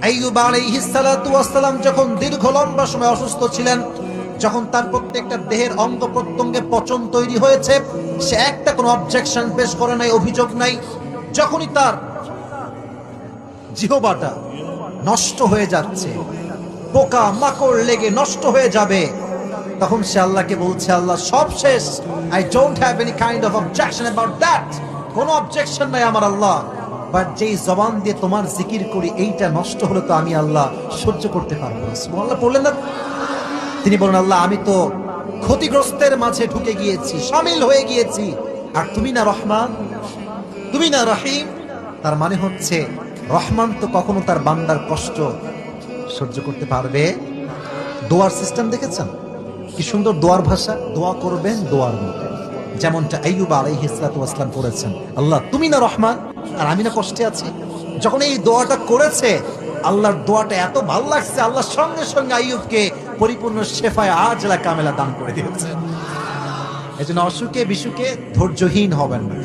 আইয়ুব আলাইহিস সালাতু ওয়াস সালাম যখন দীর্ঘ লম্বা সময় অসুস্থ ছিলেন, যখন তার প্রত্যেকটা দেহের অঙ্গ প্রত্যঙ্গে পচন তৈরি হয়েছে, সে একটা কোনো অবজেকশন পেশ করে নাই, অভিযোগ নাই। যখনই তার জিহ্বাটা নষ্ট হয়ে যাচ্ছে, পোকা মাকড় লেগে নষ্ট হয়ে যাবে, তখন সে আল্লাহকে বলছে, আল্লাহ সব শেষ, I don't have any kind of objection about that, কোনো অবজেকশন নাই আমার আল্লাহ, বাট যেই জবান দিয়ে তোমার জিকির করি এইটা নষ্ট হলে তো আমি আল্লাহ সহ্য করতে পারবো না। সুবহানাল্লাহ পড়লেন না? তিনি বলেন, আল্লাহ আমি তো ক্ষতিগ্রস্তের মাঝে ঢুকে গিয়েছি, শামিল হয়ে গিয়েছি, আর তুমি না রহমান, তুমি না রহিম। তার মানে হচ্ছে রহমান তো কখনো তার বান্দার কষ্ট সহ্য করতে পারবে। দোয়ার সিস্টেম দেখেছেন কি সুন্দর, দোয়ার ভাষা, দোয়া করবেন দোয়ার মতো, যেমনটা আইয়ুব আলাইহিস সালাতু ওয়াস সালাম করেছেন, আল্লাহ তুমি না রহমান আর আমি না কষ্টে আছি। যখন এই দোয়াটা করেছে, আল্লাহর দোয়াটা এত ভালো লাগছে, আল্লাহ সঙ্গে সঙ্গে আইয়ুবকে পরিপূর্ণ শেফায়ে আজলা কামেলা দান করে দিয়েছেন। এই জন্য অসুখে বিসুখে ধৈর্যহীন হবেন না।